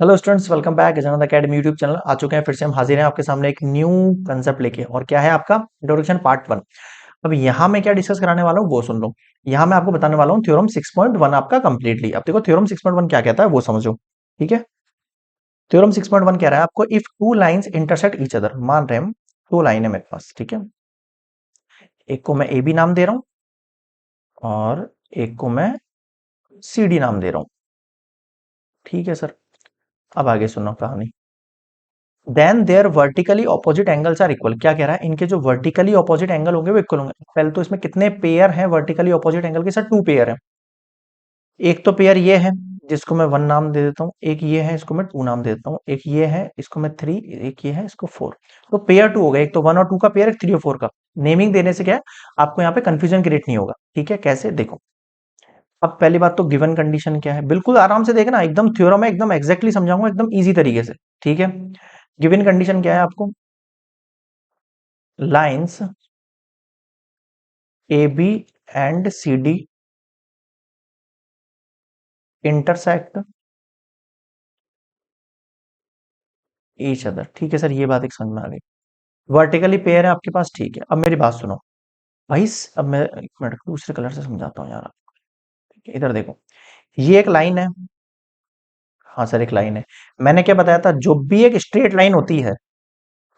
Hello students, welcome back general academy YouTube channel. आ चुके हैं, फिर से हम हाजिर हैं आपके सामने एक न्यू कंसेप्ट लेके। और क्या है आपका इंट्रोडक्शन पार्ट 1। अब यहाँ मैं क्या डिस्कस कराने वाला हूँ वो सुन लो। यहाँ मैं आपको बताने वाला हूँ थ्योरम 6.1 आपका कंप्लीटली। अब देखो थ्योरम 6.1 क्या कहता है वो समझो। ठीक है, थ्योरम 6.1 कह रहा है आपको, if two lines intersect each other. मान रहे हम दो लाइन है मेरे पास, ठीक है। एक को मैं ए बी नाम दे रहा हूँ और एक को मैं सी डी नाम दे रहा हूँ। ठीक है सर, अब आगे सुनो कहानी। Then there vertically opposite angles are equal. क्या कह रहा है, इनके जो वर्टिकली ऑपोजिट एंगल होंगे वो इक्वल होंगे। पहले तो इसमें कितने पेयर हैं वर्टिकली ऑपोजिट एंगल के? सर टू पेयर है। एक तो पेयर ये है जिसको मैं वन नाम दे देता हूँ, एक ये है इसको मैं टू नाम दे देता हूँ, एक ये है इसको मैं थ्री, एक ये है इसको फोर। तो पेयर टू हो गया, एक तो वन और टू का पेयर, एक थ्री और फोर का। नेमिंग देने से क्या है, आपको यहाँ पे कंफ्यूजन क्रिएट नहीं होगा। ठीक है, कैसे देखो। अब पहली बात तो गिवन कंडीशन क्या है, बिल्कुल आराम से देखना, एकदम थ्योरम है, एकदम एग्जैक्टली समझाऊंगा, एकदम इजी तरीके से। ठीक है, गिवन कंडीशन क्या है आपको, lines AB and CD intersect each other. ठीक है सर, ये बात एक समझ में आ गई। वर्टिकली पेयर है आपके पास, ठीक है। अब मेरी बात सुनो भाई, अब मैं एक मिनट दूसरे कलर से समझाता हूँ यार आपको। ठीक है, इधर देखो, ये एक लाइन है। हाँ सर, एक लाइन है। मैंने क्या बताया था, जो भी एक स्ट्रेट लाइन होती है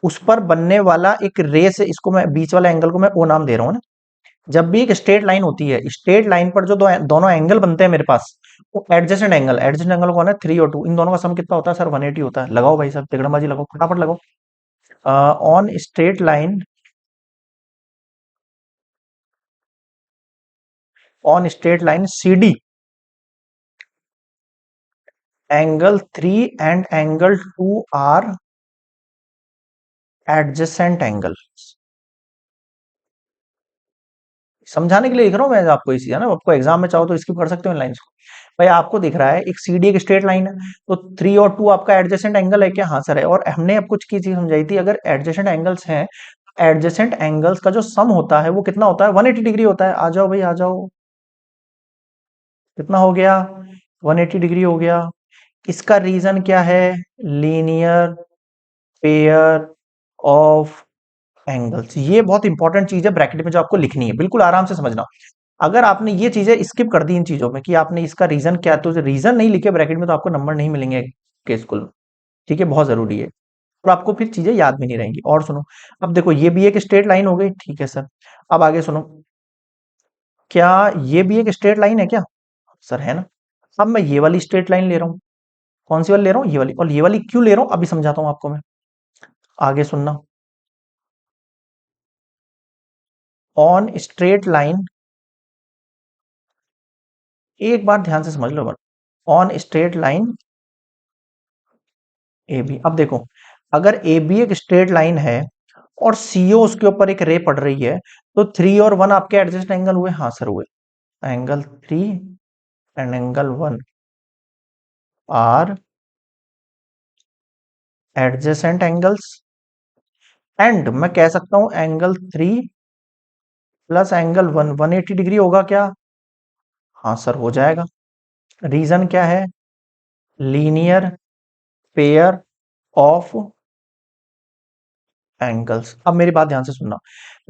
उस पर बनने वाला एक रेस है, इसको मैं बीच वाला एंगल को मैं ओ नाम दे रहा हूँ ना। जब भी एक स्ट्रेट लाइन होती है, स्ट्रेट लाइन पर जो दोनों एंगल बनते हैं मेरे पास, वो एडजेसेंट एंगल, एडजेसेंट एंगल कौन है, थ्री और टू, इन दोनों का सम कितना होता है सर, 180 होता है। लगाओ भाई साहब, तिगड़मबाजी लगाओ, फटाफट लगाओ। On straight line, on straight line CD, angle 3 and angle 2 are adjacent angle. समझाने के लिए लिख रहा हूं मैं आपको इसी, है ना। आपको एग्जाम में चाहो तो स्किप कर सकते हो इन लाइंस को। भाई आपको दिख रहा है एक CD एक स्ट्रेट लाइन है, तो थ्री और टू आपका एडजेसेंट एंगल है क्या? हाँ सर है। और हमने अब कुछ की चीज समझाई थी, अगर एडजेसेंट एंगल्स हैं, एडजेसेंट एंगल्स का जो सम होता है वो कितना होता है, 180 डिग्री होता है। आ जाओ भाई आ जाओ, कितना हो गया, 180 डिग्री हो गया। इसका रीजन क्या है, लीनियर पेयर ऑफ एंगल्स। ये बहुत इंपॉर्टेंट चीज है ब्रैकेट में जो आपको लिखनी है, बिल्कुल आराम से समझना। अगर आपने ये चीजें स्किप कर दी इन चीजों में कि आपने इसका रीजन क्या, तो रीजन नहीं लिखे ब्रैकेट में, तो आपको नंबर नहीं मिलेंगे के स्कूल में। ठीक है, बहुत जरूरी है। और आपको फिर चीजें याद भी नहीं रहेंगी। और सुनो, अब देखो ये भी एक स्ट्रेट लाइन हो गई, ठीक है सर। अब आगे सुनो, क्या ये भी एक स्ट्रेट लाइन है क्या? सर है ना। अब मैं ये वाली स्ट्रेट लाइन ले रहा हूँ, कौन सी वाली ले रहा हूँ, ये वाली। और ये वाली क्यों ले रहा हूँ अभी समझाता हूँ आपको मैं, आगे सुनना। ऑन स्ट्रेट लाइन, एक बार ध्यान से समझ लो बस। On straight line a b, अब देखो, अगर ए बी एक स्ट्रेट लाइन है और सीओ उसके ऊपर एक रे पड़ रही है, तो थ्री और वन आपके एडजस्ट एंगल हुए? हाँ सर हुए। Angle three and angle one are adjacent angles. And मैं कह सकता हूं angle three plus angle one 180 डिग्री होगा क्या? हाँ सर हो जाएगा। रीजन क्या है, लीनियर पेयर ऑफ एंगल्स। अब मेरी बात ध्यान से सुनना,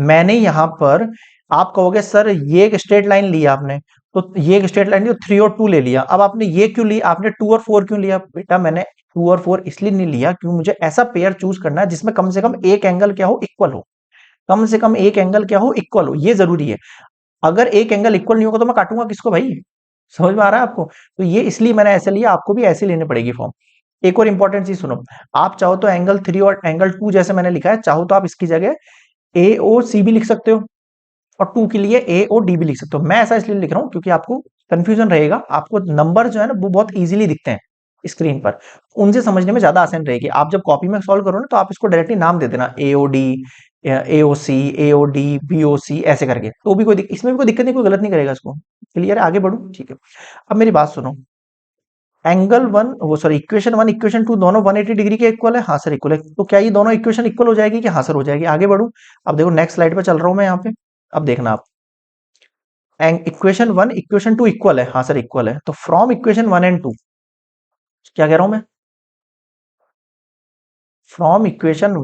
मैंने यहां पर, आप कहोगे सर ये एक स्ट्रेट लाइन लिया आपने, तो ये एक स्ट्रेट लाइन थ्री और टू ले लिया, अब आपने ये क्यों लिया, आपने टू और फोर क्यों लिया? बेटा मैंने टू और फोर इसलिए नहीं लिया क्योंकि मुझे ऐसा पेयर चूज करना है जिसमें कम से कम एक एंगल क्या हो, इक्वल हो। कम से कम एक एंगल क्या हो, इक्वल हो, ये जरूरी है। अगर एक एंगल इक्वल नहीं होगा तो मैं काटूंगा किसको भाई? समझ में आ रहा है आपको? तो ये इसलिए मैंने ऐसे लिया, आपको भी ऐसे लेने पड़ेगी फॉर्म। एक और इंपॉर्टेंट चीज सुनो, आप चाहो तो एंगल थ्री और एंगल टू जैसे मैंने लिखा है, चाहो तो आप इसकी जगह ए ओ सी भी लिख सकते हो, और टू के लिए ए ओ डी भी लिख सकते हो। मैं ऐसा इसलिए लिख रहा हूं क्योंकि आपको कंफ्यूजन रहेगा, आपको नंबर जो है ना वो बहुत इजीली दिखते हैं स्क्रीन पर, उनसे समझने में ज्यादा आसान रहेगी। आप जब कॉपी में सॉल्व करो ना, तो आप इसको डायरेक्टली नाम दे देना, ए ओ डी, ए ओ सी, ए ओ डी, बी ओ सी, ऐसे करके, तो भी कोई इसमें भी कोई दिक्कत नहीं, कोई गलत नहीं करेगा इसको। क्लियर है, आगे बढ़ू, ठीक है। अब मेरी बात सुनो, एंगल वन वो sorry equation one equation to दोनों 180 डिग्री के इक्वल है? हाँ सर इक्वल है। तो क्या ये दोनों इक्वेशन इक्वल हो जाएगी कि? हाँ सर हो जाएगी। आगे बढ़ू, अब देखो नेक्स्ट स्लाइड पे चल रहा हूं मैं यहाँ पे। अब देखना आप, equation one equation two equal है? हाँ सर इक्वल है। तो from equation one and two, क्या कह रहा हूं मैं, फ्रॉम इक्वेशन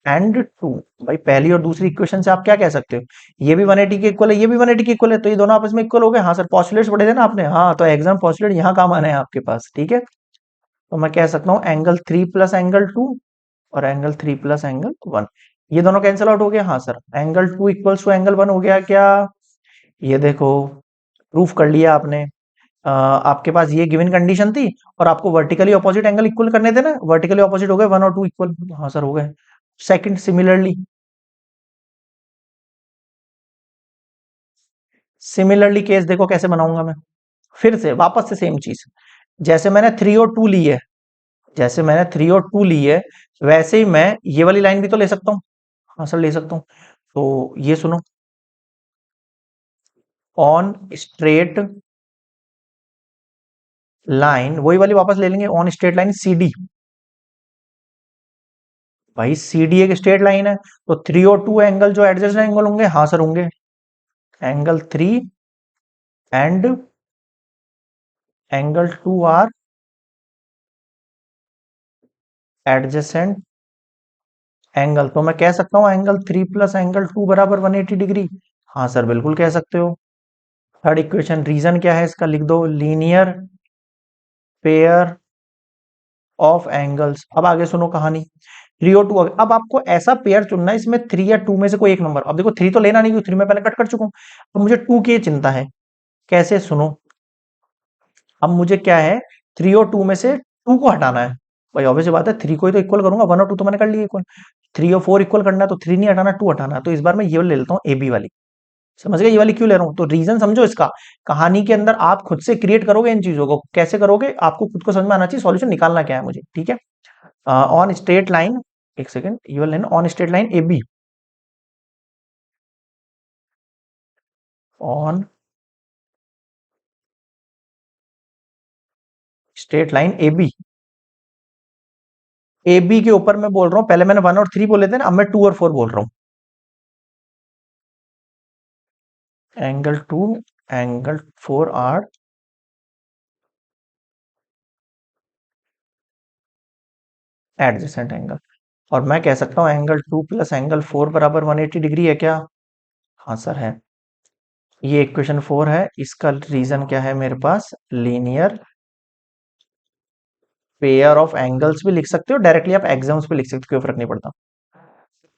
1 और 2। भाई पहली और दूसरी इक्वेशन से आप क्या कह सकते हो, ये भी 180 के इक्वल है, ये भी 180 के इक्वल है, तो ये दोनों आपस में इक्वल हो गए। हाँ सर, पॉस्टुलेट्स पढ़े थे ना आपने, हाँ तो एग्जाम पॉस्टुलेट यहाँ काम आना है आपके पास, ठीक है। तो मैं कह सकता हूँ एंगल 3 प्लस एंगल 2 और एंगल 3 प्लस एंगल 1, ये दोनों कैंसिल आउट हो गया। हाँ sir, angle 2 equals to angle 1 हो गया क्या, ये देखो प्रूफ कर लिया आपने। आपके पास ये गिवन कंडीशन थी और आपको वर्टिकली ऑपोजिट एंगल इक्वल करने थे ना, वर्टिकली ऑपोजिट हो गए 1 और 2 इक्वल, हाँ सर हो गए। सेकंड सिमिलरली केस देखो कैसे बनाऊंगा मैं, फिर से वापस से सेम चीज, जैसे मैंने 3 और 2 ली है, जैसे मैंने 3 और 2 ली है, वैसे ही मैं ये वाली लाइन भी तो ले सकता हूँ। हाँ सर ले सकता हूँ। तो ये सुनो, ऑन स्ट्रेट लाइन, वही वाली वापस ले लेंगे, on straight line c d. भाई सी डी एक स्ट्रेट लाइन है, तो 3 और 2 एंगल जो एडजस्ट एंगल होंगे, हाँ सर होंगे। Angle 3 and angle 2 are adjacent angle, तो मैं कह सकता हूँ एंगल 3 प्लस एंगल 2 बराबर 180 डिग्री। हाँ सर बिल्कुल कह सकते हो। थर्ड इक्वेशन, रीजन क्या है इसका लिख दो, लीनियर पेयर ऑफ एंगल्स। अब आगे सुनो कहानी, 3 और 2, अब आपको ऐसा पेयर चुनना है, इसमें 3 या 2 में से कोई एक नंबर। अब देखो 3 तो लेना नहीं, क्योंकि 3 मैं पहले कट कर चुका हूँ, अब मुझे 2 की चिंता है। कैसे, सुनो, अब मुझे क्या है, 3 और 2 में से 2 को हटाना है। भाई ऑब्वियस बात है, 3 को ही तो इक्वल करूंगा, 1 और 2 तो मैंने कर लिया इक्वल, 3 और 4 इक्वल करना है, तो 3 नहीं हटाना, 2 हटाना है। तो इस बार मैं ये ले लेता हूँ, ए बी वाली। समझ गए ये वाली क्यों ले रहा हूँ, तो रीजन समझो इसका, कहानी के अंदर आप खुद से क्रिएट करोगे इन चीजों को, कैसे करोगे आपको खुद को समझ में आना चाहिए, सॉल्यूशन निकालना क्या है मुझे, ठीक है। ऑन स्ट्रेट लाइन, एक सेकेंड, ये वाला लेना, on straight line a b, on straight line a b, a b के ऊपर मैं बोल रहा हूँ, पहले मैंने 1 और 3 बोले थे ना, अब मैं 2 और 4 बोल रहा हूँ। Angle 2 angle 4 are adjacent angle, और मैं कह सकता हूँ एंगल 2 प्लस एंगल 4 बराबर 180 डिग्री है क्या। हाँ सर है। ये इक्वेशन 4 है, इसका रीजन क्या है मेरे पास, लीनियर पेयर ऑफ एंगल्स भी लिख सकते हो, डायरेक्टली आप एग्जाम्स पे लिख सकते हो, कोई फर्क नहीं पड़ता।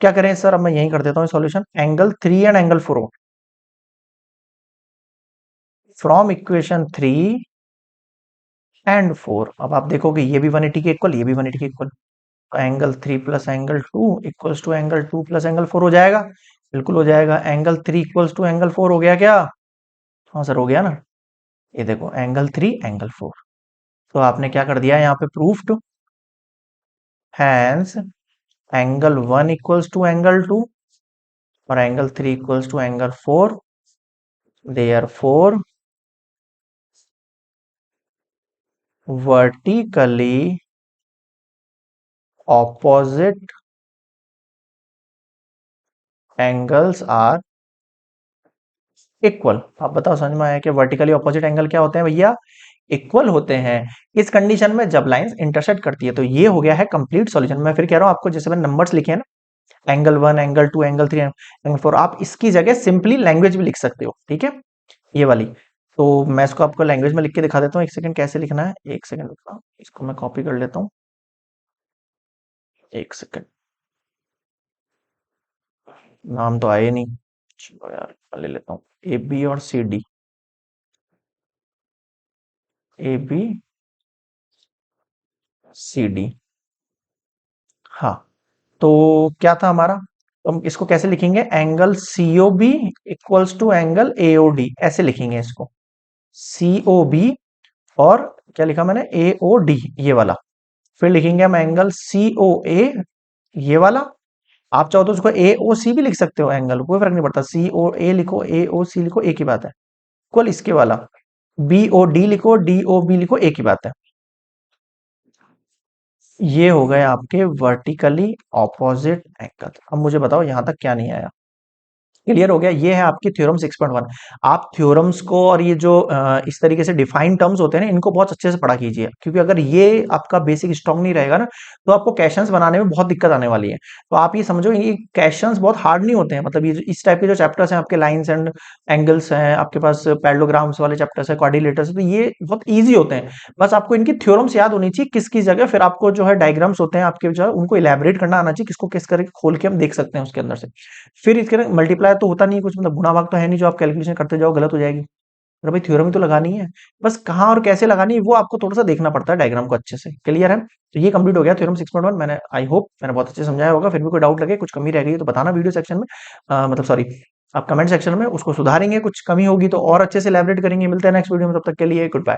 क्या करें सर, अब मैं यही कर देता हूँ solution, angle 3 and angle 4 from equation 3 and 4। अब आप देखोगे ये भी 180 के इक्वल, ये भी 180 के equal, angle 3 plus angle 2 equals to angle 2 plus angle 4 हो जाएगा, बिल्कुल हो जाएगा। एंगल 3 इक्वल्स टू एंगल 4 हो गया क्या, हाँ सर हो गया ना। ये देखो एंगल 3 एंगल 4, तो आपने क्या कर दिया यहाँ पे, proved, hence angle 1 equals to angle 2 और angle 3 equals to angle 4, therefore vertically opposite angles are equal. आप बताओ समझ में आया कि वर्टिकली ऑपोजिट एंगल क्या होते हैं भैया, इक्वल होते हैं इस कंडीशन में जब लाइंस इंटरसेक्ट करती है। तो ये हो गया है कंप्लीट सॉल्यूशन। मैं फिर कह रहा हूं आपको, जैसे मैंने नंबर्स लिखे हैं ना, एंगल 1 एंगल 2 एंगल 3 एंगल 4, आप इसकी जगह सिंपली लैंग्वेज भी लिख सकते हो, ठीक है, ये वाली। तो मैं इसको आपको लैंग्वेज में लिख के दिखा देता हूँ, एक सेकंड, कैसे लिखना है, एक सेकंड रुकना, इसको मैं कॉपी कर लेता हूँ, एक सेकंड, नाम तो आए नहीं, चलो यार ले लेता हूँ, ए बी और c d, a b c d, हाँ। तो क्या था हमारा, तो हम इसको कैसे लिखेंगे, angle c o b equals to angle a o d, ऐसे लिखेंगे इसको, सीओ बी और क्या लिखा मैंने, एओ डी, ये वाला। फिर लिखेंगे हम एंगल सीओ ए, ये वाला। आप चाहो तो उसको ए ओ सी भी लिख सकते हो, एंगल कोई फर्क नहीं पड़ता, सी ओ ए लिखो, ए ओ सी लिखो, एक ही बात है। इक्वल इसके वाला, बी ओ डी लिखो, डी ओ बी लिखो, एक ही बात है। ये हो गए आपके वर्टिकली ऑपोजिट एंगल। अब मुझे बताओ यहां तक क्या नहीं आया, क्लियर हो गया। ये है आपकी थ्योरम 6.1। आप थ्योरम्स को और ये जो इस तरीके से डिफाइंड टर्म्स होते हैं ना, इनको बहुत अच्छे से पढ़ा कीजिए, क्योंकि अगर ये आपका बेसिक स्ट्रांग नहीं रहेगा ना, तो आपको क्वेश्चंस बनाने में बहुत दिक्कत आने वाली है। तो आप ये समझो, ये क्वेश्चंस बहुत हार्ड नहीं होते हैं, मतलब ये इस टाइप के जो चैप्टर्स हैं, आपके लाइंस एंड एंगल्स हैं, आपके पास पैरेललोग्राम्स वाले चैप्टर्स है, क्वाड्रिलेटर्स, तो ये बहुत ईजी होते हैं। बस आपको इनकी थ्योरम्स याद होनी चाहिए किस किस जगह, फिर आपको जो है डायग्राम्स होते हैं आपके, जो है उनको इलेबोरेट करना आना चाहिए, किसको किस करके खोल के हम देख सकते हैं उसके अंदर से। फिर इसके मल्टीप्लाई तो होता नहीं है कुछ, मतलब गुणा भाग तो है नहीं जो आप कैलकुलेशन करते जाओ गलत हो जाएगी। अरे भाई थ्योरम ही तो लगानी है, बस कहाँ और कैसे लगानी है वो आपको थोड़ा सा देखना पड़ता है डायग्राम को अच्छे से। क्लियर है? तो ये कंप्लीट हो गया थ्योरम 6.1। मैंने आई होप मैंने बहुत अच्छे से समझाया होगा। फिर भी कोई डाउट लगे, कुछ कमी रह गई तो बताना वीडियो सेक्शन में, मतलब सॉरी, आप कमेंट सेक्शन में उसको सुधारेंगे, कुछ कमी होगी तो और अच्छे से elaborate करेंगे। मिलते हैं नेक्स्ट वीडियो में, तब तक के लिए गुड बाय।